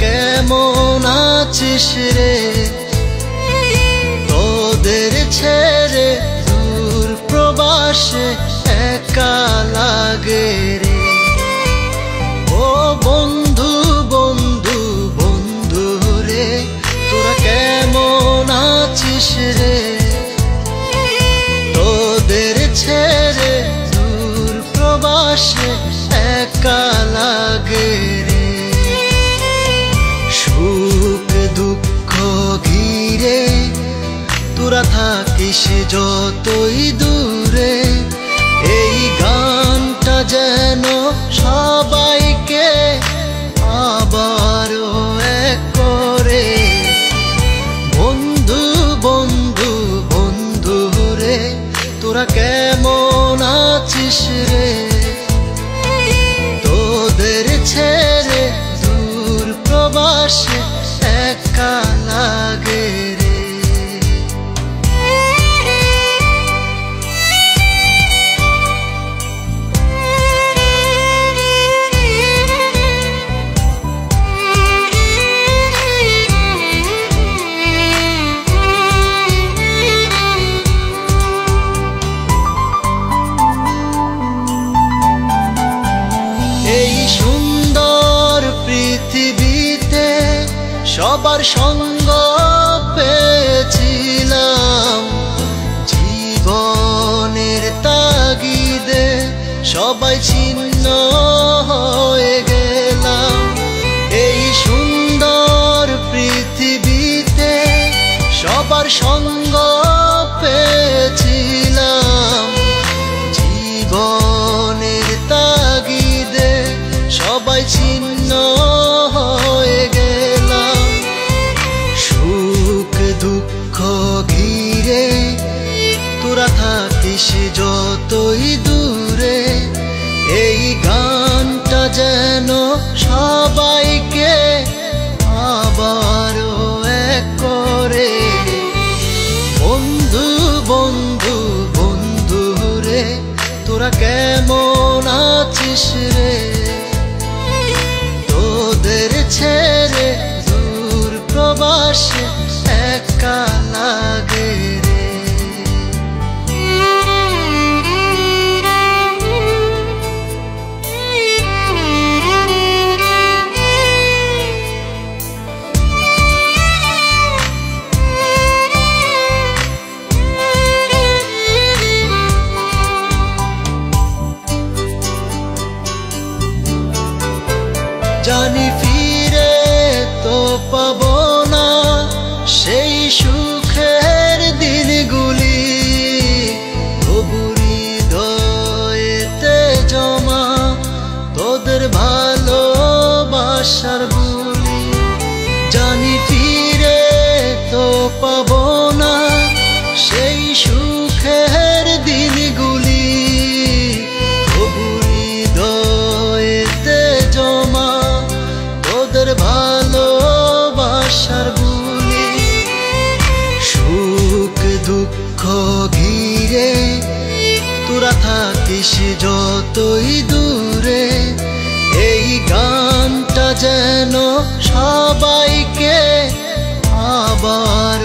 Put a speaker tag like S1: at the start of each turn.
S1: কেমন আছিস রে? তোদের ছেড়ে দূর প্রবাসে একা লাগে রে। ও বন্ধু বন্ধু বন্ধু রে, তোরা কেমন আছিস রে? তোদের ছেড়ে দূর প্রবাসে একা লাগে রে। সুখ দুঃখ ঘিরে তোরা থাকিস যতই দূরে, এই গানটা যেন সবাইকে আবারও এক করে। বন্ধু বন্ধু বন্ধু রে, তোরা কেমন আছিস রে? তোদের ছেড়ে দূর প্রবাসে একা লাগে রে। এই সুন্দর পৃথিবীতে সবার সঙ্গ পেয়েছিলাম, জীবনের তাগিদে সবাই ছিন্ন হয়ে গেলাম। এই সুন্দর পৃথিবীতে সবার সঙ্গ পেয়েছিলাম, জীবনের তাগিদে সবাই ছিন্ন হয়ে গেলাম। সুখ দুঃখ ঘিরে তোরা থাকিস যতই দূরে, এই গানটা যেন সবাইকে আবারও এক করে। বন্ধু বন্ধু বন্ধু রে, তোরা কেমন আছিস রে? তোদের ছেড়ে দূর প্রবাসে একা লাগে রে। জানি ফিরে তো পাবো না সেই সুখের দিনগুলি, তবু হৃদয়েতে জমা তোদের ভালোবাসার বুলি। জানি ফিরে তো পাবো না সেই সুখের দিনগুলি, তবু হৃদয়েতে জমা তোদের ভালোবাসার বুলি। সুখ দুঃখ ঘিরে তোরা থাকিস যতই দূরে, এই গানটা যেন সবাইকে আবার